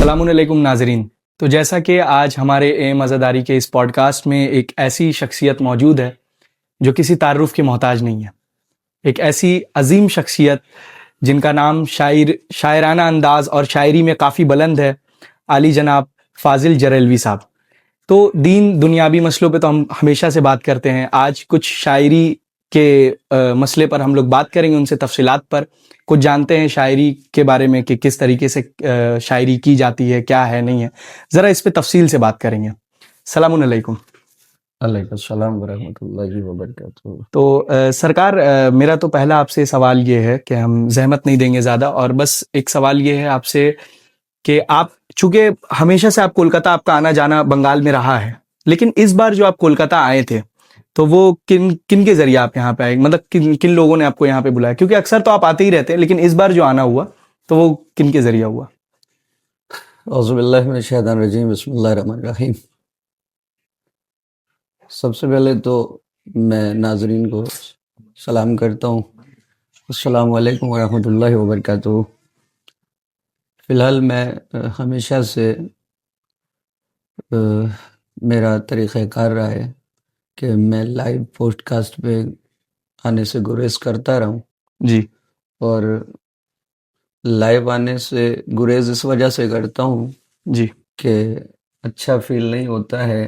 अस्सलामुअलैकुम नाजरीन। तो जैसा कि आज हमारे एम अज़ादारी के इस पॉडकास्ट में एक ऐसी शख्सियत मौजूद है जो किसी तारुफ की मोहताज नहीं है, एक ऐसी अजीम शख्सियत जिनका नाम शायराना अंदाज और शायरी में काफ़ी बुलंद है, आली जनाब फ़ाज़िल जरैलवी साहब। तो दीन दुनियावी मसलों पे तो हम हमेशा से बात करते हैं। आज कुछ शायरी के मसले पर हम लोग बात करेंगे, उनसे तफसीलात पर कुछ जानते हैं शायरी के बारे में कि किस तरीके से शायरी की जाती है, क्या है नहीं है, ज़रा इस पे तफसील से बात करेंगे। सलामुन अलैकुम। अलैकुम वरहमतुल्लाहि वबरकातुहू। तो सरकार, मेरा तो पहला आपसे सवाल ये है कि हम जहमत नहीं देंगे ज़्यादा, और बस एक सवाल ये है आपसे कि आप चूंकि हमेशा से आप कोलकाता, आपका आना जाना बंगाल में रहा है, लेकिन इस बार जो आप कोलकाता आए थे तो वो किन किन के जरिए आप यहाँ पे आए, मतलब किन किन लोगों ने आपको यहाँ पे बुलाया? क्योंकि अक्सर तो आप आते ही रहते हैं, लेकिन इस बार जो आना हुआ तो वो किन के जरिए हुआ? औज़ुबिल्लाहि मिनश्शैतानिर्रजीम, बिस्मिल्लाहिर्रहमानिर्रहीम। सबसे पहले तो मैं नाजरीन को सलाम करता हूँ। अस्सलामु अलैकुम वरहमतुल्लाहि वबरकातुहू। फ़िलहाल मैं हमेशा से मेरा तरीक़ाकार रहा है कि मैं लाइव पॉडकास्ट पे आने से गुरेज़ करता रहा हूँ। जी। और लाइव आने से गुरेज़ इस वजह से करता हूँ जी। कि अच्छा फ़ील नहीं होता है,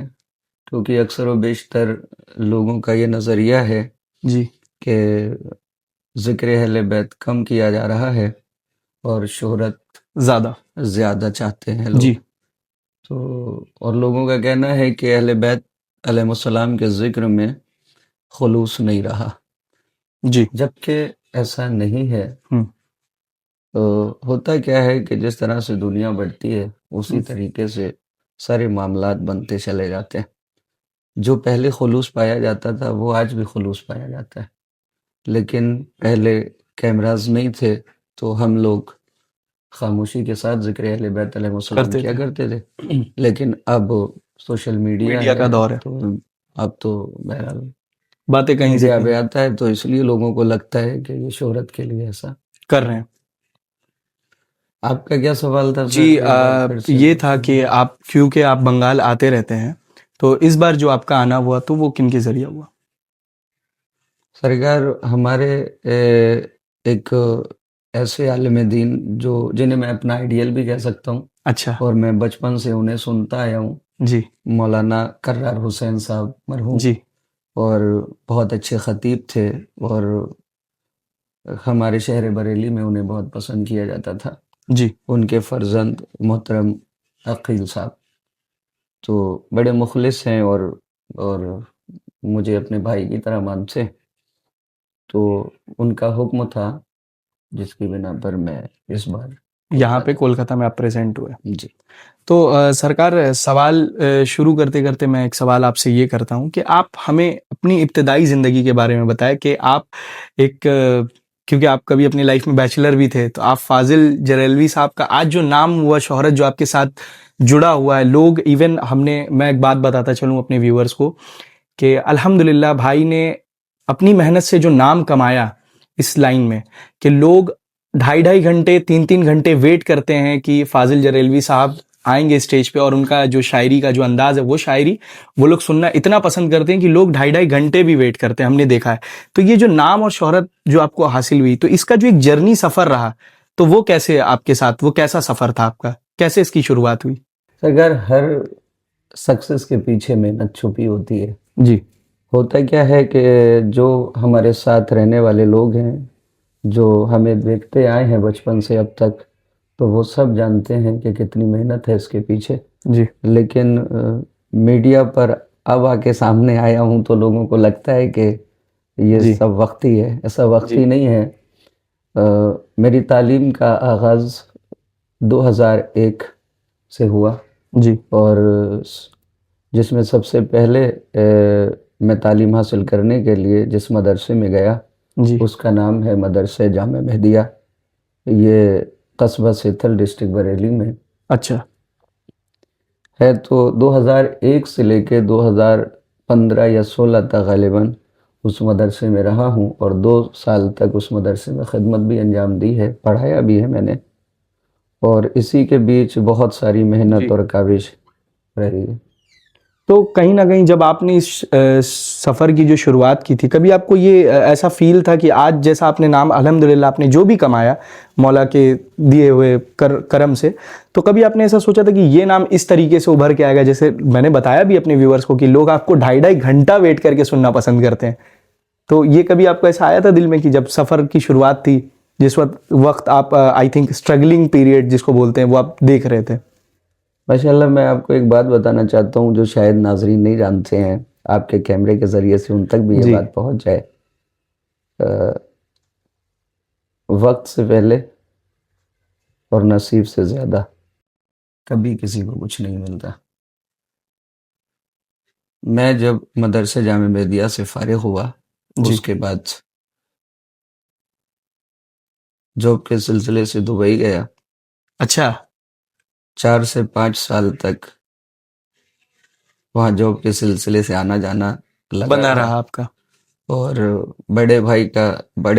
क्योंकि अक्सर व बेशतर लोगों का ये नज़रिया है जी। कि ज़िक्र अहले बैत कम किया जा रहा है और शोहरत ज़्यादा चाहते हैं जी। लोग। तो और लोगों का कहना है कि अहले बैत अलैहिस्सलाम के ज़िक्र में खुलूस नहीं रहा, जी। जबकि ऐसा नहीं है। हम्म। तो होता क्या है कि जिस तरह से दुनिया बढ़ती है उसी तरीके से सारे मामलात बनते चले जाते हैं। जो पहले खुलूस पाया जाता था वो आज भी खुलूस पाया जाता है, लेकिन पहले कैमरास नहीं थे तो हम लोग खामोशी के साथ ज़िक्र अहले बैत अलैहिस्सलाम करते किया थे। करते थे। लेकिन अब सोशल मीडिया का है, दौर है, तो अब तो बहरहाल बातें कहीं से मीडिया पे कहीं आता है, तो इसलिए लोगों को लगता है कि ये शोहरत के लिए ऐसा कर रहे हैं। आपका क्या सवाल था जी, सर? एक बार फिर से ये था कि आप, क्योंकि आप बंगाल आते रहते हैं, तो इस बार जो आपका आना हुआ तो वो किन के जरिए हुआ? सरकार हमारे एक ऐसे आलिम दीन जो जिन्हें मैं अपना आइडियल भी कह सकता हूँ, अच्छा। और मैं बचपन से उन्हें सुनता आया हूँ, जी। मौलाना कर्रार हुसैन साहब मरहूम। जी। और बहुत अच्छे ख़तीब थे और हमारे शहर बरेली में उन्हें बहुत पसंद किया जाता था। जी। उनके फ़र्जंद मोहतरम अकील साहब तो बड़े मुखलिस हैं और मुझे अपने भाई की तरह मानते। तो उनका हुक्म था जिसकी बिना पर मैं इस बार यहाँ पे कोलकाता में आप प्रेजेंट हुए। जी। तो सरकार, सवाल शुरू करते करते मैं एक सवाल आपसे ये करता हूँ कि आप हमें अपनी इब्तदाई ज़िंदगी के बारे में बताएं कि आप एक क्योंकि आप कभी अपनी लाइफ में बैचलर भी थे, तो आप फ़ाज़िल जरैलवी साहब का आज जो नाम हुआ, शोहरत जो आपके साथ जुड़ा हुआ है, लोग इवन मैं एक बात बताता चलूँ अपने व्यूअर्स को कि अल्हम्दुलिल्लाह भाई ने अपनी मेहनत से जो नाम कमाया इस लाइन में, कि लोग 2.5-2.5 घंटे 3-3 घंटे वेट करते हैं कि फ़ाज़िल जरैलवी साहब आएंगे स्टेज पे, और उनका जो शायरी का जो अंदाज है वो शायरी वो लोग सुनना इतना पसंद करते हैं कि लोग 2.5-2.5 घंटे भी वेट करते हैं, हमने देखा है। तो ये जो नाम और शोहरत जो आपको हासिल हुई, तो इसका जो एक जर्नी सफ़र रहा, तो वो कैसे आपके साथ, वो कैसा सफ़र था आपका, कैसे इसकी शुरुआत हुई? अगर हर सक्सेस के पीछे मेहनत छुपी होती है। जी। होता क्या है कि जो हमारे साथ रहने वाले लोग हैं, जो हमें देखते आए हैं बचपन से अब तक, तो वो सब जानते हैं कि कितनी मेहनत है इसके पीछे। जी। लेकिन मीडिया पर अब आके सामने आया हूँ तो लोगों को लगता है कि ये जी। सब वक्ती है। ऐसा वक्ती जी। नहीं है। मेरी तालीम का आगाज़ 2001 से हुआ, जी। और जिसमें सबसे पहले मैं तालीम हासिल करने के लिए जिस मदरसे में गया जी। उसका नाम है मदरसे जामे मेहदिया। ये कस्बा सेथल, डिस्ट्रिक्ट बरेली में अच्छा। है। तो 2001 से लेके 2015 या 16 तक ग़ालिबन उस मदरसे में रहा हूँ, और 2 साल तक उस मदरसे में ख़िदमत भी अंजाम दी है, पढ़ाया भी है मैंने। और इसी के बीच बहुत सारी मेहनत जी। और काविश रही है। तो कहीं न कहीं जब आपने इस सफ़र की जो शुरुआत की थी, कभी आपको ये ऐसा फ़ील था कि आज जैसा आपने नाम अल्हम्दुलिल्लाह आपने जो भी कमाया मौला के दिए हुए करम से, तो कभी आपने ऐसा सोचा था कि ये नाम इस तरीके से उभर के आएगा? जैसे मैंने बताया भी अपने व्यूअर्स को कि लोग आपको ढाई-ढाई घंटा वेट करके सुनना पसंद करते हैं। तो ये कभी आपको ऐसा आया था दिल में कि जब सफ़र की शुरुआत थी, जिस वक़्त आप आई थिंक स्ट्रगलिंग पीरियड जिसको बोलते हैं, वो आप देख रहे थे? माशाल्लाह, मैं आपको एक बात बताना चाहता हूँ जो शायद नाज़रीन नहीं जानते हैं, आपके कैमरे के ज़रिए से उन तक भी ये जी। बात पहुँच जाए। वक़्त से पहले और नसीब से ज़्यादा कभी किसी को कुछ नहीं मिलता। मैं जब मदरसे जामे मेदिया से फ़ारिग़ हुआ, जी। उसके बाद जॉब के सिलसिले से दुबई गया। अच्छा। 4 से 5 साल तक वहाँ जॉब के सिलसिले से आना-जाना लगा बना रहा। रहा आपका। और बड़े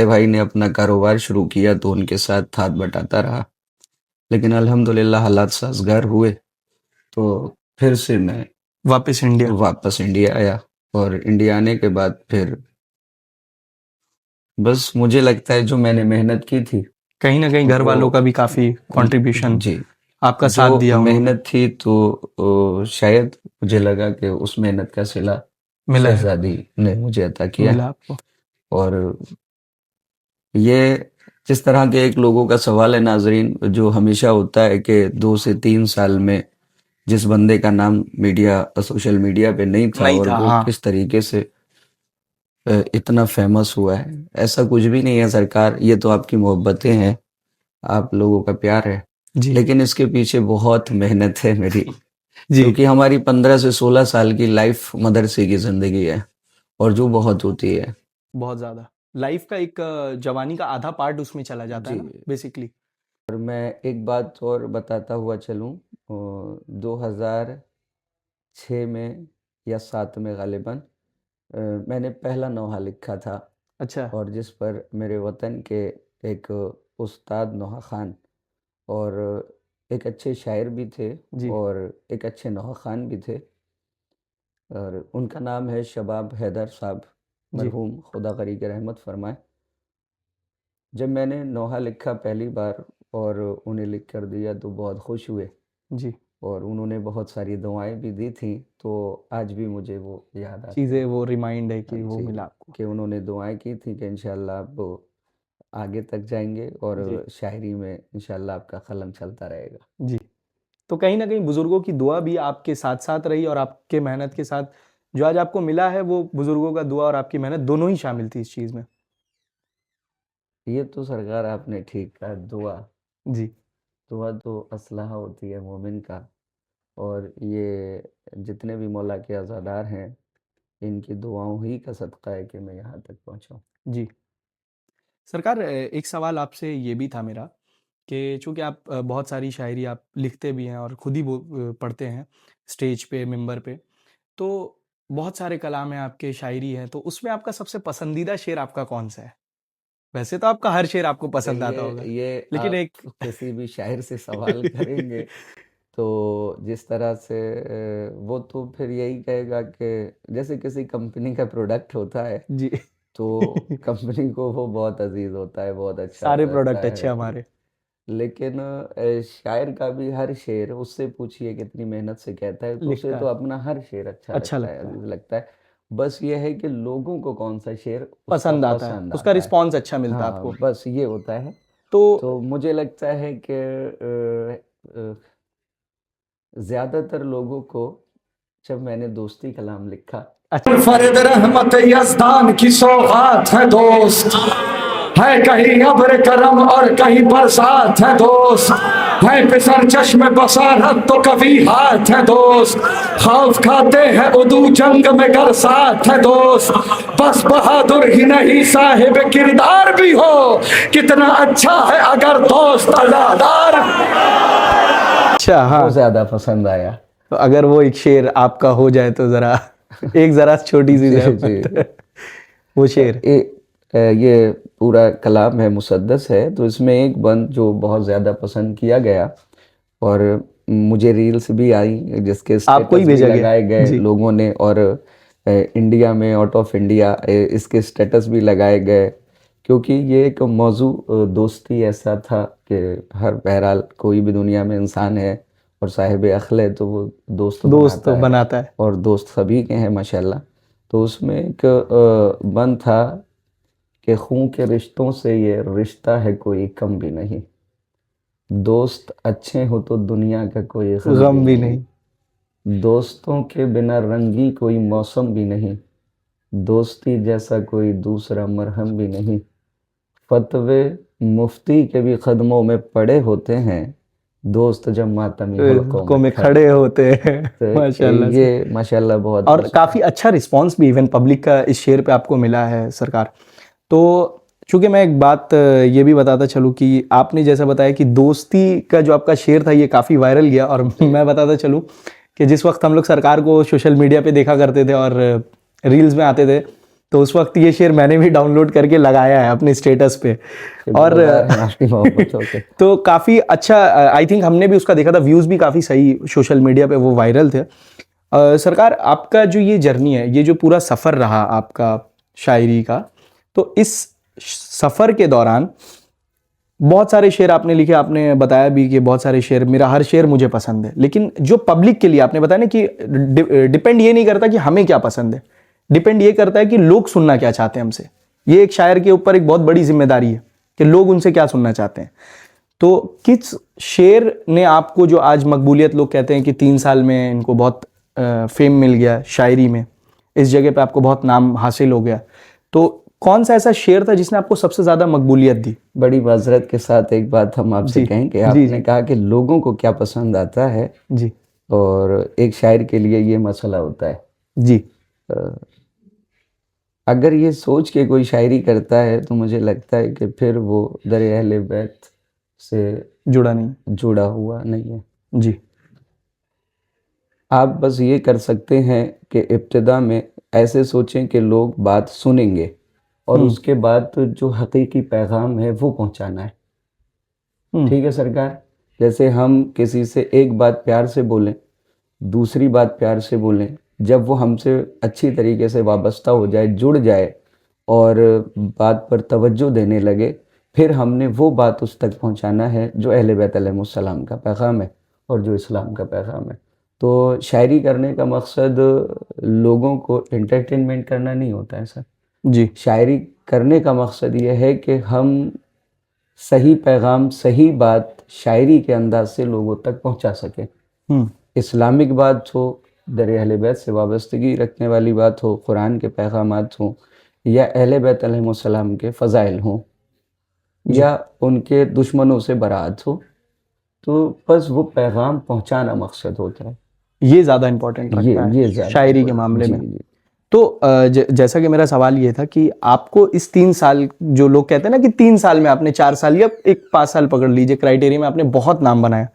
भाई ने अपना कारोबार शुरू किया तो उनके साथ हाथ बटाता रहा। लेकिन अल्हम्दुलिल्लाह हालात साज़गार हुए तो फिर से मैं वापस इंडिया। वापस इंडिया आया। और इंडिया आने के बाद फिर बस मुझे लगता है जो मैंने मेहनत की थी कहीं न कहीं घर वालों का वो भी काफ़ी कंट्रीब्यूशन जी, आपका जो साथ दिया उन्होंने। मेहनत थी तो शायद मुझे लगा कि उस मेहनत का सिला मिला है, शहज़ादी ने मुझे अता किया। मिला आपको। और ये जिस तरह के एक लोगों का सवाल है नाज़रीन, जो हमेशा होता है कि 2 से 3 साल में जिस बंदे का नाम सोशल मीडिया पे नहीं था नहीं और था, वो हाँ। किस तरीके से इतना फेमस हुआ है। ऐसा कुछ भी नहीं है सरकार, ये तो आपकी मोहब्बतें हैं, आप लोगों का प्यार है। जी। लेकिन इसके पीछे बहुत मेहनत है मेरी, जी। क्योंकि हमारी 15 से 16 साल की लाइफ मदरसे की ज़िंदगी है और जो बहुत होती है। बहुत ज़्यादा। लाइफ़ का एक जवानी का आधा पार्ट उसमें चला जाता है जी। ना बेसिकली। और मैं एक बात और बताता हुआ चलूँ, 2006 में या 7 में गालिबन मैंने पहला नोहा लिखा था। अच्छा। और जिस पर मेरे वतन के एक उस्ताद नोहा खान और एक अच्छे शायर भी थे जी। और एक अच्छे नोहा खान भी थे, और उनका नाम है शबाब हैदर साहब, जी। मरहूम, खुदा गरी के रहमत फरमाए। जब मैंने नोहा लिखा पहली बार और उन्हें लिख कर दिया तो बहुत खुश हुए जी। और उन्होंने बहुत सारी दुआएं भी दी थी। तो आज भी मुझे वो याद आती चीज़ें हैं। वो रिमाइंड है कि वो जी, मिला आपको। कि उन्होंने दुआएं की थी कि इंशाल्लाह आप आगे तक जाएंगे जी। और शायरी में इंशाल्लाह आपका कलम चलता रहेगा। जी। तो कहीं न कहीं बुज़ुर्गों की दुआ भी आपके साथ-साथ रही और आपके मेहनत के साथ जो आज आपको मिला है वो बुज़ुर्गों का दुआ और आपकी मेहनत दोनों ही शामिल थी इस चीज़ में। ये तो सरकार आपने ठीक कहा, दुआ जी। दुआ तो असलहा होती है मोमिन का। और ये जितने भी मौला के अज़ादार हैं, इनकी दुआओं ही का सदका है कि मैं यहाँ तक पहुँचा हूँ। जी। सरकार एक सवाल आपसे ये भी था मेरा कि चूँकि आप बहुत सारी शायरी आप लिखते भी हैं और खुद ही पढ़ते हैं स्टेज पे, मिंबर पे। तो बहुत सारे कलाम हैं आपके, शायरी है, तो उसमें आपका सबसे पसंदीदा शेर आपका कौन-सा है? वैसे तो आपका हर शेर आपको पसंद आता होगा, ये लेकिन आप एक किसी भी शायर से सवाल करेंगे तो जिस तरह से वो तो फिर यही कहेगा कि जैसे किसी कंपनी का प्रोडक्ट होता है जी। तो कंपनी को वो बहुत अजीज होता है, बहुत अच्छा सारे लगता प्रोडक्ट अच्छे है। हमारे। लेकिन शायर का भी हर शेर, उससे पूछिए कितनी मेहनत से कहता है, तो उसे लिखता तो है, अपना हर शेर अच्छा अच्छा लगता है, लगता है, अजीज लगता है। बस ये है कि लोगों को कौन सा शेर उसका पसंद आता है, पसंद उसका आता है। रिस्पॉन्स अच्छा मिलता है हाँ, आपको। बस ये होता है। तो तो मुझे लगता है कि ज़्यादातर लोगों को जब मैंने दोस्ती कलाम लिखा, अच्छा। फरद रहमत यज़दान की सौगात है दोस्त, है कहीं अब्र करम और कहीं बरसात है दोस्त, है फिसर चश्म बसारत तो कभी हाथ है दोस्त, खौफ खाते हैं उदू जंग में गर साथ है दोस्त, बस बहादुर ही नहीं साहिब किरदार भी हो, कितना अच्छा है अगर दोस्त अज़ादार। अच्छा, वो हाँ। ज़्यादा पसंद आया। तो अगर वो एक शेर आपका हो जाए तो ज़रा एक ज़रा छोटी-सी जी, ज़हमत जी। वो शेर। ए ये पूरा कलाम है, मुसद्दस है, तो इसमें एक बंद जो बहुत ज़्यादा पसंद किया गया और मुझे रील्स भी आई जिसके आपको ही स्टेटस भी भेजा गया लगाए गए जी लोगों ने, और इंडिया में, आउट ऑफ इंडिया इसके स्टेटस भी लगाए गए, क्योंकि ये एक मौजू दोस्ती ऐसा था कि हर बहरहाल कोई भी दुनिया में इंसान है और साहिब अक्ल है तो वो दोस्त दोस्त बनाता है, बनाता है और दोस्त सभी के हैं माशाल्लाह। तो उसमें एक बंद था कि खून के रिश्तों से ये रिश्ता है कोई कम भी नहीं, दोस्त अच्छे हो तो दुनिया का कोई गम भी गम भी नहीं, नहीं दोस्तों के बिना रंगी कोई मौसम भी नहीं, दोस्ती जैसा कोई दूसरा मरहम भी नहीं, फतवे मुफ्ती के भी कदमों में पड़े होते हैं, दोस्त जब मातमी हलकों को में में खड़े। खड़े होते हैं तो माशाल्लाह से। ये माशाल्लाह बहुत और काफी अच्छा रिस्पांस भी इवन पब्लिक का इस शेर पे आपको मिला है सरकार। तो चूंकि मैं एक बात ये भी बताता चलूँ कि आपने जैसा बताया कि दोस्ती का जो आपका शेर था ये काफ़ी वायरल गया, और मैं बताता चलूँ कि जिस वक्त हम लोग सरकार को सोशल मीडिया पे देखा करते थे और रील्स में आते थे, तो उस वक्त ये शेर मैंने भी डाउनलोड करके लगाया है अपने स्टेटस पे, और शुक्रगुजार हैं आपकी मोहब्बतों के। तो काफ़ी अच्छा, आई थिंक हमने भी उसका देखा था, व्यूज़ भी काफ़ी सही सोशल मीडिया पे वो वायरल थे। सरकार, आपका जो ये जर्नी है, ये जो पूरा सफ़र रहा आपका शायरी का, तो इस सफ़र के दौरान बहुत सारे शेर आपने लिखे, आपने बताया भी कि बहुत सारे शेर, मेरा हर शेर मुझे पसंद है, लेकिन जो पब्लिक के लिए आपने बताया ना कि डिपेंड ये नहीं करता कि हमें क्या पसंद है, डिपेंड ये करता है कि लोग सुनना क्या चाहते हैं हमसे। ये एक शायर के ऊपर एक बहुत बड़ी जिम्मेदारी है कि लोग उनसे क्या सुनना चाहते हैं। तो किस शेर ने आपको, जो आज मकबूलियत लोग कहते हैं कि 3 साल में इनको बहुत फेम मिल गया शायरी में, इस जगह पे आपको बहुत नाम हासिल हो गया, तो कौन सा ऐसा शेर था जिसने आपको सबसे ज़्यादा मकबूलियत दी? बड़ी माजरत के साथ एक बात हम आपसे जी कहें कि जी आपने जी कहा कि लोगों को क्या पसंद आता है, जी और एक शायर के लिए ये मसला होता है। जी अ, अगर ये सोच के कोई शायरी करता है तो मुझे लगता है कि फिर वो दर अहले बैत से जुड़ा नहीं। जुड़ा हुआ नहीं है। जी आप बस ये कर सकते हैं कि इब्तिदा में ऐसे सोचें कि लोग बात सुनेंगे, और उसके बाद तो जो हकीकी पैगाम है वो पहुंचाना है। ठीक है सरकार, जैसे हम किसी से एक बात प्यार से बोलें, दूसरी बात प्यार से बोलें, जब वो हमसे अच्छी तरीके से वाबस्ता हो जाए, जुड़ जाए और बात पर तवज्जो देने लगे, फिर हमने वो बात उस तक पहुंचाना है जो अहले बैत अलैहिमुस्सलाम का पैगाम है और जो इस्लाम का पैगाम है। तो शायरी करने का मकसद लोगों को एंटरटेनमेंट करना नहीं होता है सर। जी शायरी करने का मकसद ये है कि हम सही पैगाम, सही बात शायरी के अंदाज से लोगों तक पहुंचा सकें। इस्लामिक बात हो, दर अहले बैत से वाबस्तगी रखने वाली बात हो, कुरान के पैगामात हों, या अहले बैत अलैहिमुस्सलाम के फ़ज़ाइल हों, या उनके दुश्मनों से बरात हो, तो बस वो पैगाम पहुंचाना मकसद होता है। ये ज़्यादा इम्पोर्टेंट ये रखता है ज़्यादा शायरी के important- मामले जी में। जी तो जैसा कि मेरा सवाल ये था कि आपको इस 3 साल, जो लोग कहते हैं ना कि 3 साल में आपने 4 साल या एक 5 साल पकड़ लीजिए क्राइटेरिया में, आपने बहुत नाम बनाया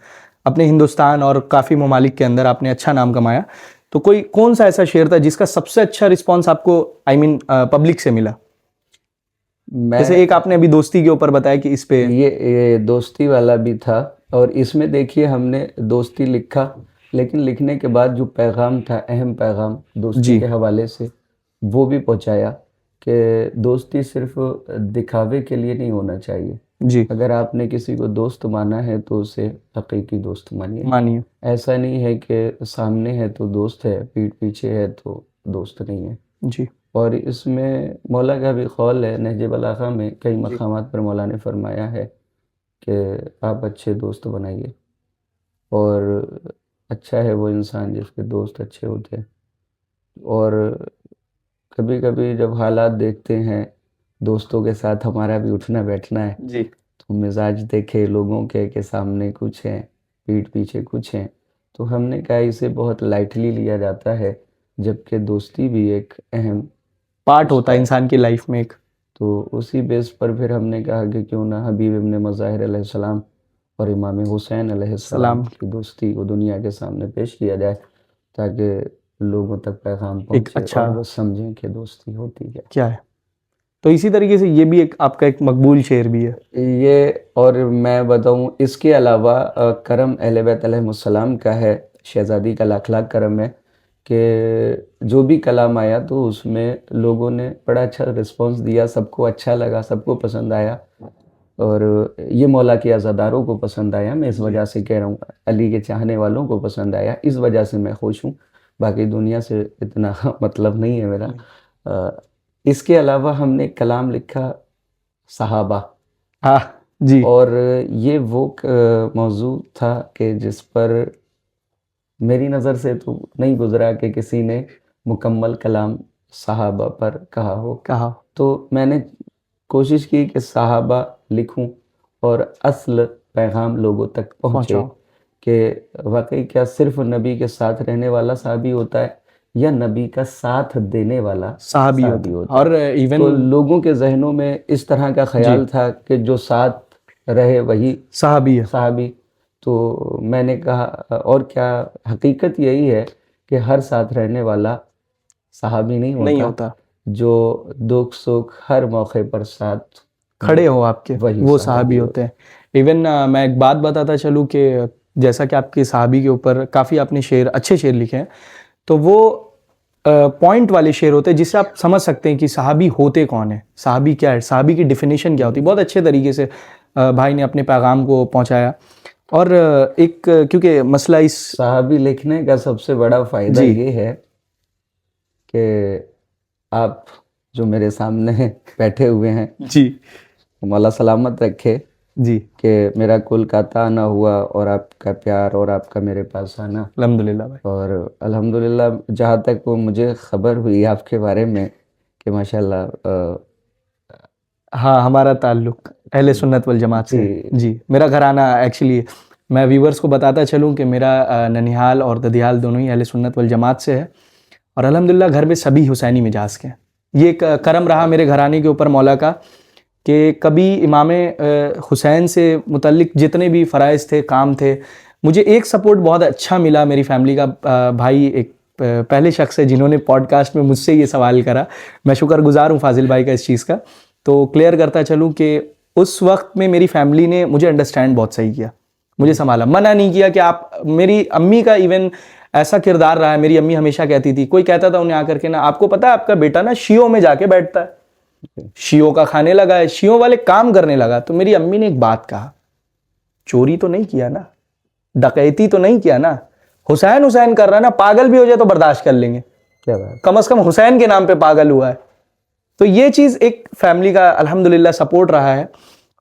अपने हिंदुस्तान और काफ़ी ममालिक के अंदर, आपने अच्छा नाम कमाया, तो कोई कौन सा ऐसा शेर था जिसका सबसे अच्छा रिस्पॉन्स आपको, आई मीन पब्लिक से मिला? जैसे मैं एक आपने अभी दोस्ती के ऊपर बताया कि इस पे ये दोस्ती वाला भी था, और इसमें देखिए हमने दोस्ती लिखा, लेकिन लिखने के बाद जो पैगाम था, अहम पैगाम दोस्ती जी के हवाले से, वो भी पहुंचाया कि दोस्ती सिर्फ दिखावे के लिए नहीं होना चाहिए। जी अगर आपने किसी को दोस्त माना है तो उसे हकीकी दोस्त मानिए। मानिए। ऐसा नहीं है कि सामने है तो दोस्त है, पीठ पीछे है तो दोस्त नहीं है। जी और इसमें मौला का भी कौल है, नहज बलागा में कई जी मकामात पर मौला ने फरमाया है कि आप अच्छे दोस्त बनाइए, और अच्छा है वो इंसान जिसके दोस्त अच्छे होते हैं। और कभी कभी जब हालात देखते हैं, दोस्तों के साथ हमारा भी उठना बैठना है, जी तो मिजाज देखे लोगों के सामने कुछ हैं, पीठ पीछे कुछ हैं, तो हमने कहा इसे बहुत लाइटली लिया जाता है, जबकि दोस्ती भी एक अहम पार्ट होता हिस्सा है है। इंसान की लाइफ में एक। तो उसी बेस पर फिर हमने कहा कि क्यों ना हबीब इब्न मज़ाहिर अलैहिस्सलाम और इमाम हुसैन अलैहिस्सलाम सलाम। की दोस्ती को दुनिया के सामने पेश किया जाए, ताकि लोगों तक पैगाम एक पहुंचे अच्छा और वो समझें कि दोस्ती होती है। क्या है। तो इसी तरीके से ये भी एक आपका एक मकबूल शेर भी है। ये, और मैं बताऊं इसके अलावा करम अहले बैत अलैहिमुस्सलाम का है, शहज़ादी का लाख लाख करम है कि जो भी कलाम आया तो उसमें लोगों ने बड़ा अच्छा रिस्पांस दिया, सबको अच्छा लगा, सबको पसंद आया, और ये मौला के अज़ादारों को पसंद आया। मैं इस वजह से कह रहा हूँ, अली के चाहने वालों को पसंद आया, इस वजह से मैं खुश हूँ। बाकी दुनिया से इतना मतलब नहीं है मेरा। इसके अलावा हमने एक कलाम लिखा सहाबा, हाँ जी। और ये वो मौजू था कि जिस पर मेरी नज़र से तो नहीं गुजरा कि किसी ने मुकम्मल कलाम सहाबा पर कहा हो। कहा तो मैंने कोशिश की कि सहाबा लिखूं और असल पैगाम लोगों तक पहुँचे पहुंचाओ। कि वाकई क्या सिर्फ नबी के साथ रहने वाला साहबी होता है या नबी का साथ देने वाला साहबी साहबी होता होता है। और इवन तो लोगों के जहनों में इस तरह का ख्याल था कि जो साथ रहे वही साहबी है। साहबी। तो मैंने कहा और क्या, हकीकत यही है कि हर साथ रहने वाला साहबी नहीं नहीं होता, होता, जो दुख सुख हर मौके पर साथ खड़े हो आपके, वही वो साहबी साहबी होते हैं। इवन मैं एक बात बताता चलूँ कि जैसा कि आपके साहबी के ऊपर काफ़ी आपने शेर, अच्छे शेर लिखे हैं, तो वो पॉइंट वाले शेर होते हैं जिससे आप समझ सकते हैं कि साहबी होते कौन है, साहबी क्या है, साहबी की डेफिनेशन क्या होती है। बहुत अच्छे तरीके से भाई ने अपने पैगाम को पहुंचाया। और एक क्योंकि मसला इस साहबी लिखने का सबसे बड़ा फायदा जी। ये है कि आप जो मेरे सामने बैठे हुए हैं, जी मौला सलामत रखे जी, कि मेरा कोलकाता आना हुआ और आपका प्यार और आपका मेरे पास आना। अल्हम्दुलिल्लाह भाई। और अल्हम्दुलिल्लाह जहाँ तक वो मुझे खबर हुई आपके बारे में कि माशाल्लाह हाँ, हमारा ताल्लुक अहले सुन्नत वल जमात से है। जी। जी, मेरा घराना एक्चुअली, मैं व्यूवर्स को बताता चलूँ कि मेरा ननिहाल और ददियाल दोनों ही अहले सुन्नत वल जमात से है, और अल्हम्दुलिल्लाह घर में सभी हुसैनी मिजाज के हैं। ये एक करम रहा मेरे घराने के ऊपर मौला का कि कभी इमाम हुसैन से मुतल्लिक जितने भी फ़राइज़ थे, काम थे, मुझे एक सपोर्ट बहुत अच्छा मिला मेरी फैमिली का। भाई एक पहले शख्स है जिन्होंने पॉडकास्ट में मुझसे ये सवाल करा, मैं शुक्रगुजार हूँ फाजिल भाई का इस चीज़ का। तो क्लियर करता चलूँ कि उस वक्त में मेरी फैमिली ने मुझे अंडरस्टैंड बहुत सही किया, मुझे संभाला, मना नहीं किया कि आप, मेरी अम्मी का इवन ऐसा किरदार रहा है। मेरी अम्मी हमेशा कहती थी, कोई कहता था उन्हें आकर के ना, आपको पता है आपका बेटा ना शियों में जाके बैठता है, शियों का खाने लगा है, शियों वाले काम करने लगा। तो मेरी अम्मी ने एक बात कहा, चोरी तो नहीं किया ना, डकैती तो नहीं किया ना, हुसैन हुसैन कर रहा है ना, पागल भी हो जाए तो बर्दाश्त कर लेंगे, क्या बात। कम से कम हुसैन के नाम पे पागल हुआ है। तो ये चीज़ एक फैमिली का अल्हम्दुलिल्लाह सपोर्ट रहा है।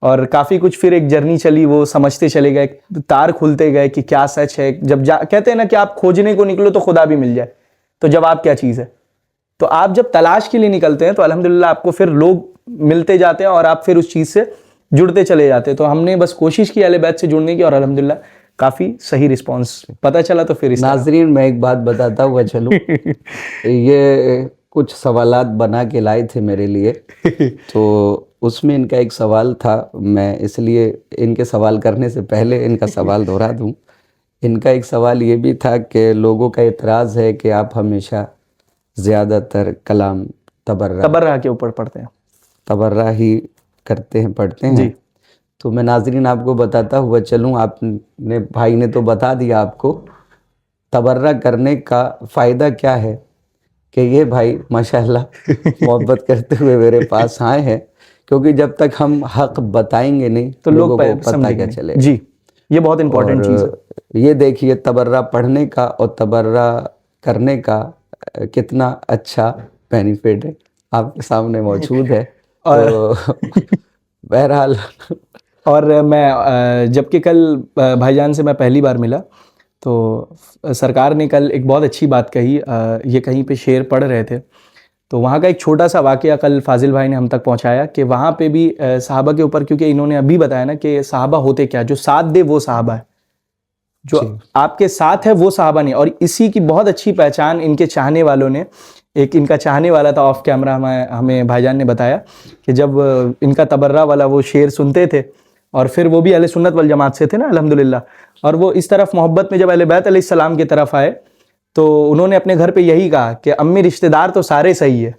और काफ़ी कुछ फिर एक जर्नी चली, वो समझते चले गए, तार खुलते गए कि क्या सच है। जब कहते हैं ना कि आप खोजने को निकलो तो खुदा भी मिल जाए, तो जवाब क्या चीज़ है। तो आप जब तलाश के लिए निकलते हैं तो अल्हम्दुलिल्लाह आपको फिर लोग मिलते जाते हैं और आप फिर उस चीज़ से जुड़ते चले जाते हैं। तो हमने बस कोशिश की अहले बैत से जुड़ने की, और अल्हम्दुलिल्लाह काफ़ी सही रिस्पांस पता चला। तो फिर इस नाजरीन मैं एक बात बताता हुआ चलूं, ये कुछ सवालात बना के लाए थे मेरे लिए, तो उसमें इनका एक सवाल था, मैं इसलिए इनके सवाल करने से पहले इनका सवाल दोहरा दूं। इनका एक सवाल ये भी था कि लोगों का इतराज़ है कि आप हमेशा ज़्यादातर कलाम तबर्रा के ऊपर पढ़ते हैं। तबर्रा ही करते हैं, पढ़ते हैं जी। तो मैं नाजरीन आपको बताता हुआ चलूं, आपने, भाई ने तो बता दिया आपको तबर्रा करने का फ़ायदा क्या है, कि ये भाई माशाल्लाह मोहब्बत करते हुए मेरे पास आए हैं, क्योंकि जब तक हम हक बताएंगे नहीं तो लोगों लोग को पता समझेंगे क्या नहीं। चलेगा। जी, ये बहुत इंपॉर्टेंट चीज़ है। और ये देखिए तबर्रा पढ़ने का और तबर्रा करने का कितना अच्छा बेनिफिट है, आपके सामने मौजूद है। तो बहरहाल, और मैं जबकि कल भाईजान से मैं पहली बार मिला, तो सरकार ने कल एक बहुत अच्छी बात कही। ये कहीं पे शेर पढ़ रहे थे, तो वहाँ का एक छोटा सा वाक़या कल फाजिल भाई ने हम तक पहुँचाया कि वहाँ पे भी सहाबा के ऊपर, क्योंकि इन्होंने अभी बताया ना कि सहाबा होते क्या, जो साथ दे वो सहाबा है, जो आपके साथ है वो सहाबा नहीं। और इसी की बहुत अच्छी पहचान इनके चाहने वालों ने, एक इनका चाहने वाला था ऑफ कैमरा, हमें भाईजान ने बताया कि जब इनका तबर्रा वाला वो शेर सुनते थे, और फिर वो भी अहले सुन्नत वल जमात से थे ना अल्हम्दुलिल्लाह, और वो इस तरफ मोहब्बत में जब अहले बैत अलैहिस्सलाम की तरफ आए, तो उन्होंने अपने घर पे यही कहा कि अम्मी रिश्तेदार तो सारे सही है,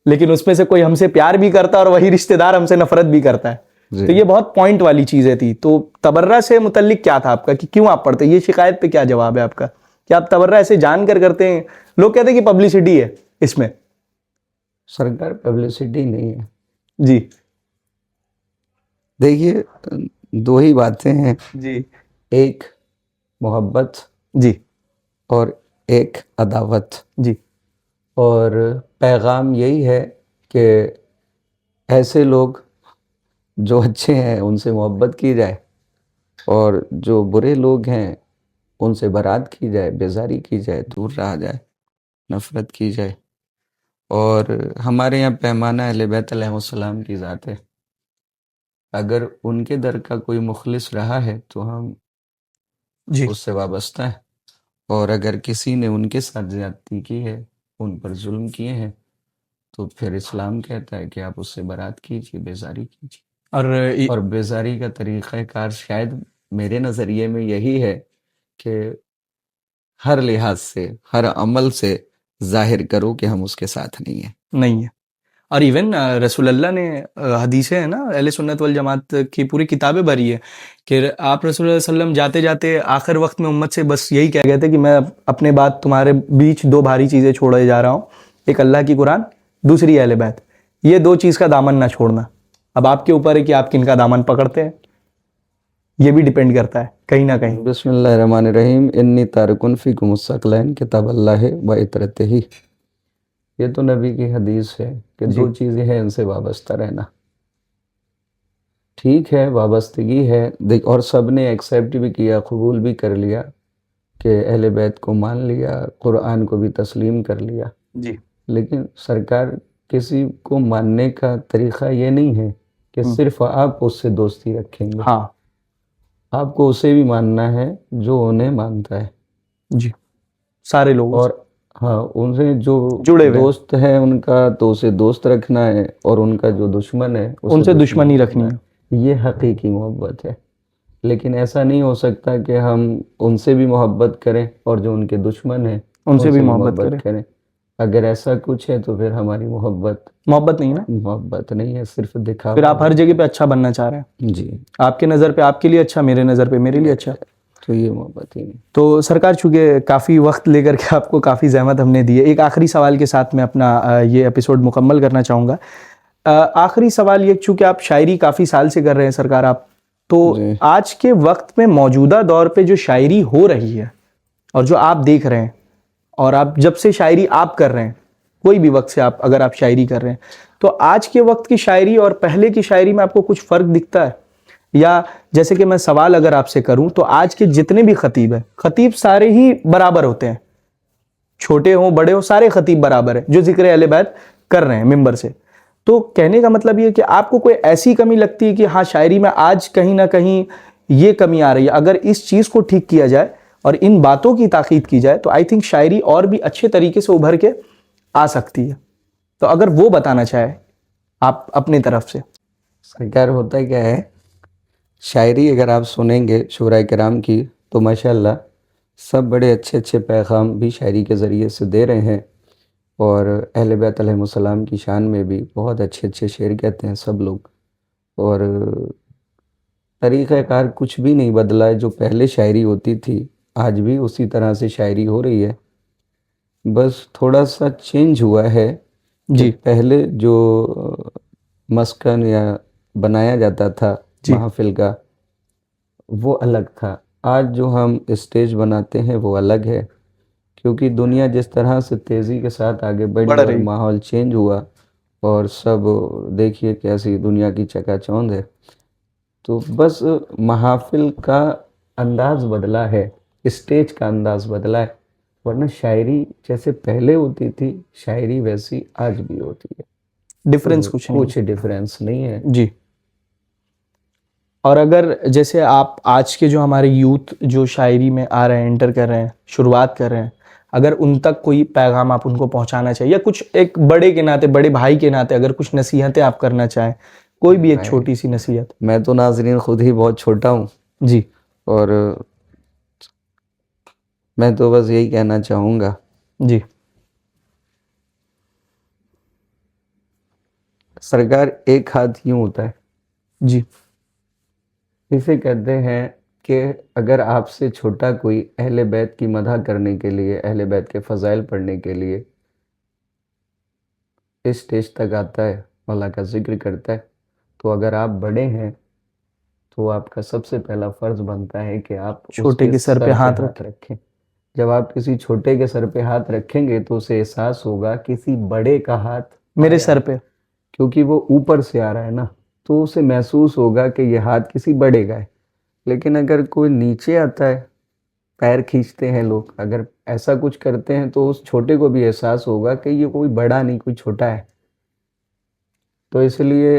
लेकिन उसमें से कोई हमसे प्यार भी करता है और वही रिश्तेदार हमसे नफरत भी करता है। जी। तो ये बहुत पॉइंट वाली चीजें थी। तो तबर्रा से मुतल्लिक क्या था आपका कि क्यों आप पढ़ते, ये शिकायत पे क्या जवाब है आपका कि आप तबर्रा ऐसे जानकर करते हैं? लोग कहते हैं कि पब्लिसिटी है इसमें। सरकार पब्लिसिटी नहीं है। जी देखिए, दो ही बातें हैं, जी एक मोहब्बत जी और एक अदावत। जी और पैगाम यही है कि ऐसे लोग जो अच्छे हैं उनसे मोहब्बत की जाए, और जो बुरे लोग हैं उनसे बरात की जाए, बेजारी की जाए, दूर रहा जाए, नफरत की जाए। और हमारे यहाँ पैमाना अहले बैत अलैहिस्सलाम की ज़ात है। अगर उनके दर का कोई मुखलिस रहा है तो हम जी उससे वाबस्ता है, और अगर किसी ने उनके साथ ज्यादती की है, उन पर जुल्म किए हैं, तो फिर इस्लाम कहता है कि आप उससे बरात कीजिए, बेजारी कीजिए। और और बेजारी का तरीक़ाकार शायद मेरे नज़रिए में यही है कि हर लिहाज से, हर अमल से जाहिर करो कि हम उसके साथ नहीं हैं। नहीं है। और इवन रसूलुल्लाह ने हदीसें हैं ना, अहले सुन्नत वल जमात की पूरी किताबें भरी है कि आप रसूलुल्लाह सल्लम जाते जाते आखिर वक्त में उम्मत से बस यही कह गए थे कि मैं अपने बाद तुम्हारे बीच दो भारी चीज़ें छोड़े जा रहा हूँ, एक अल्लाह की कुरान, दूसरी अहले बैत। ये दो चीज़ का दामन ना छोड़ना। अब आपके ऊपर है कि आप किन का दामन पकड़ते हैं, ये भी डिपेंड करता है कहीं ना कहीं। बिस्मिल्लाहिर्रहमानिर्रहीम, इन्नी तारिकुन फ़ीकुम मुस्तक़लैन किताबल्लाहि व इतरतिही। ये तो नबी की हदीस है कि जी दो चीज़ें हैं, इनसे वाबस्ता रहना। ठीक है, वाबस्तगी है। देख, और सब ने एक्सेप्ट भी किया, कबूल भी कर लिया कि अहले बैत को मान लिया, कुरान को भी तस्लीम कर लिया। जी लेकिन सरकार, किसी को मानने का तरीक़ा ये नहीं है कि सिर्फ आप उससे दोस्ती रखेंगे। हाँ आपको उसे भी मानना है जो उन्हें मानता है, जी, सारे लोगों से और हाँ, उनसे जो जुड़े हुए हैं, दोस्त है उनका तो उसे दोस्त रखना है, और उनका जो दुश्मन है उसे उनसे दुश्मन दुश्मनी रखनी रखना है। है। ये हकीकी मोहब्बत है। लेकिन ऐसा नहीं हो सकता कि हम उनसे भी मोहब्बत करें और जो उनके दुश्मन हैं उनसे भी उनसे भी मोहब्बत मोहब्बत करें। करें। अगर ऐसा कुछ है तो फिर हमारी मोहब्बत मोहब्बत नहीं ना, मोहब्बत नहीं है, सिर्फ फिर दिखावा आप हर है। जगह पे अच्छा बनना चाह रहे हैं। जी, आपके नज़र पे आपके लिए अच्छा, मेरे नज़र पे मेरे लिए अच्छा। तो ये मोहब्बत ही नहीं। तो सरकार, चूंकि काफ़ी वक्त लेकर के आपको काफ़ी ज़हमत हमने दी है, एक आखिरी सवाल के साथ मैं अपना ये एपिसोड मुकम्मल करना चाहूँगा। आखिरी सवाल ये, चूंकि आप शायरी काफ़ी साल से कर रहे हैं सरकार, आप तो जी। आज के वक्त में मौजूदा दौर पे जो शायरी हो रही है और जो आप देख रहे हैं, और आप जब से शायरी आप कर रहे हैं, कोई भी वक्त से आप अगर आप शायरी कर रहे हैं, तो आज के वक्त की शायरी और पहले की शायरी में आपको कुछ फ़र्क दिखता है? या जैसे कि मैं सवाल अगर आपसे करूं तो आज के जितने भी खतीब हैं, खतीब सारे ही बराबर होते हैं, छोटे हों बड़े हों, सारे खतीब बराबर हैं जो जिक्र अहले बैत कर रहे हैं मिंबर से। तो कहने का मतलब ये कि आपको कोई ऐसी कमी लगती है कि हाँ, शायरी में आज कहीं ना कहीं ये कमी आ रही है, अगर इस चीज़ को ठीक किया जाए और इन बातों की ताकीद की जाए तो आई थिंक शायरी और भी अच्छे तरीके से उभर के आ सकती है। तो अगर वो बताना चाहे आप अपनी तरफ से। सरकार, होता क्या है, शायरी अगर आप सुनेंगे शुराए किराम की तो माशाल्लाह सब बड़े अच्छे अच्छे पैगाम भी शायरी के ज़रिए से दे रहे हैं, और अहले बैत अलैहिस्सलाम की शान में भी बहुत अच्छे अच्छे शेर कहते हैं सब लोग। और तरीक़ाकार कुछ भी नहीं बदला है, जो पहले शायरी होती थी आज भी उसी तरह से शायरी हो रही है। बस थोड़ा सा चेंज हुआ है कि जी पहले जो मस्कन या बनाया जाता था जी महफ़िल का, वो अलग था। आज जो हम स्टेज बनाते हैं वो अलग है, क्योंकि दुनिया जिस तरह से तेज़ी के साथ आगे बढ़ी बढ़ और रही। माहौल चेंज हुआ, और सब देखिए कैसी दुनिया की चकाचौंध है। तो बस महफ़िल का अंदाज़ बदला है, स्टेज का अंदाज़ बदला है, वरना शायरी जैसे पहले होती थी शायरी वैसी आज भी होती है। डिफरेंस तो कुछ नहीं कुछ डिफरेंस नहीं है। जी। और अगर जैसे आप आज के जो हमारे यूथ जो शायरी में आ रहे हैं, एंटर कर रहे हैं, शुरुआत कर रहे हैं, अगर उन तक कोई पैगाम आप उनको पहुंचाना चाहिए, या कुछ एक बड़े के नाते, बड़े भाई के नाते अगर कुछ नसीहतें आप करना चाहें, कोई भी एक छोटी सी नसीहत। मैं तो नाज़रीन खुद ही बहुत छोटा हूँ, जी और मैं तो बस यही कहना चाहूँगा जी सरकार एक हाथ यूं होता है, जी। इसे कहते हैं कि अगर आपसे छोटा कोई अहले बैत की मदह करने के लिए, अहले बैत के फ़ज़ाइल पढ़ने के लिए इस स्टेज तक आता है, मौला का ज़िक्र करता है, तो अगर आप बड़े हैं, तो आपका सबसे पहला फ़र्ज़ बनता है कि आप छोटे उसके के सर पे हाथ रखें। जब आप किसी छोटे के सर पे हाथ रखेंगे तो उसे एहसास होगा किसी बड़े का हाथ मेरे आया सर है, पे। क्योंकि वो ऊपर से आ रहा है ना, तो उसे महसूस होगा कि ये हाथ किसी बड़े का है। लेकिन अगर कोई नीचे आता है, पैर खींचते हैं लोग, अगर ऐसा कुछ करते हैं तो उस छोटे को भी एहसास होगा कि ये कोई बड़ा नहीं, कोई छोटा है। तो इसलिए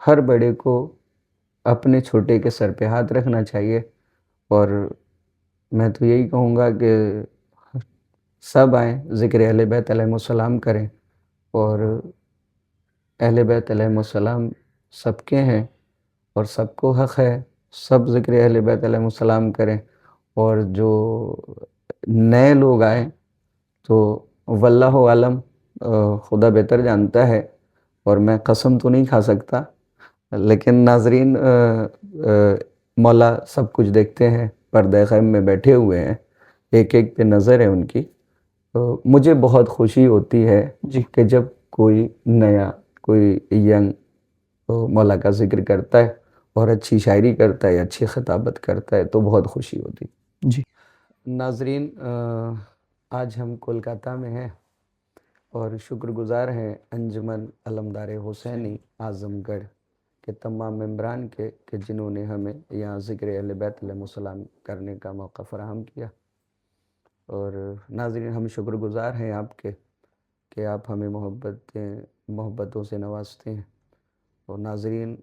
हर बड़े को अपने छोटे के सर पे हाथ रखना चाहिए। और मैं तो यही कहूँगा कि सब आएँ, ज़िक्र अहले बैत अलैहिमुस्सलाम करें, और अहले बैत अलैहिमुस्सलाम सबके हैं और सबको हक़ है, सब ज़िक्र अहले बैत अलैहिमुस्सलाम करें। और जो नए लोग आए तो वल्लाहु आलम, खुदा बेहतर जानता है, और मैं कसम तो नहीं खा सकता, लेकिन नाज़रीन मौला सब कुछ देखते हैं, पर्दे ग़ैब में बैठे हुए हैं, एक-एक पे नज़र है उनकी। तो मुझे बहुत खुशी होती है जी। कि जब कोई नया, कोई यंग मौला का ज़िक्र करता है और अच्छी शायरी करता है, अच्छी ख़िताबत करता है, तो बहुत खुशी होती है। जी। नाज़रीन, आज हम कोलकाता में हैं और शुक्रगुज़ार हैं अंजुमन अलमदार हुसैनी आज़मगढ़ के तमाम मेंबरान के कि जिन्होंने हमें यहाँ ज़िक्र अहले बैत अलैहिमुस्सलाम करने का मौका फ़राहम किया। और नाज़रीन, हम शुक्रगुज़ार हैं आपके कि आप हमें मोहब्बतों से नवाजते हैं। और नाज़रीन,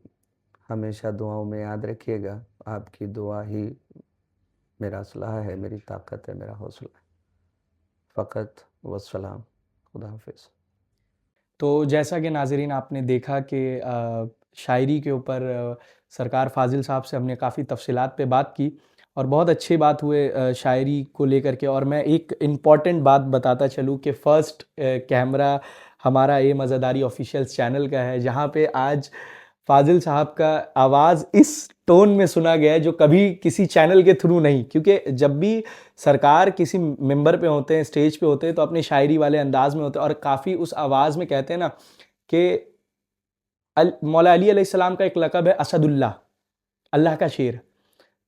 हमेशा दुआओं में याद रखिएगा, आपकी दुआ ही मेरा असलहा है, मेरी ताकत है, मेरा हौसला है। फ़क़त वस्सलाम, खुदा हाफ़िज़। तो जैसा कि नाज़रीन आपने देखा कि शायरी के ऊपर सरकार फ़ाज़िल साहब से हमने काफ़ी तफ़सीलात पे बात की और बहुत अच्छी बात हुए शायरी को लेकर के। और मैं एक इम्पॉर्टेंट बात बताता चलूँ कि फ़र्स्ट कैमरा हमारा ए मज़ादारी ऑफिशियल्स चैनल का है, जहाँ पे आज फ़ाज़िल साहब का आवाज़ इस टोन में सुना गया है जो कभी किसी चैनल के थ्रू नहीं। क्योंकि जब भी सरकार किसी मेंबर पे होते हैं, स्टेज पे होते हैं, तो अपनी शायरी वाले अंदाज में होते हैं और काफ़ी उस आवाज़ में कहते हैं ना कि मौला अली अलैहिस्सलाम का एक लक़ब है असदुल्लाह, अल्लाह का शेर।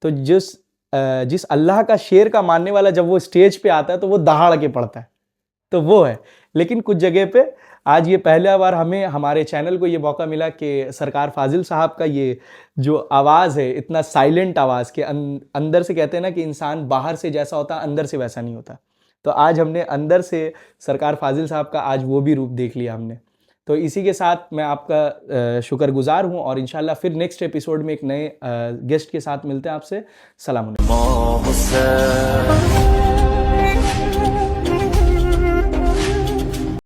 तो जिस अल्लाह का शेर का मानने वाला जब वो स्टेज पे आता है तो वो दहाड़ के पड़ता है, तो वो है। लेकिन कुछ जगह पे आज ये पहला बार हमें, हमारे चैनल को ये मौका मिला कि सरकार फ़ाज़िल साहब का ये जो आवाज़ है, इतना साइलेंट आवाज़ के अंदर से, कहते हैं ना कि इंसान बाहर से जैसा होता है अंदर से वैसा नहीं होता। तो आज हमने अंदर से सरकार फ़ाज़िल साहब का आज वो भी रूप देख लिया हमने। तो इसी के साथ मैं आपका शुक्रगुज़ार हूँ और इंशाल्लाह फिर नेक्स्ट एपिसोड में एक नए गेस्ट के साथ मिलते हैं आपसे। सलाम अलैकुम।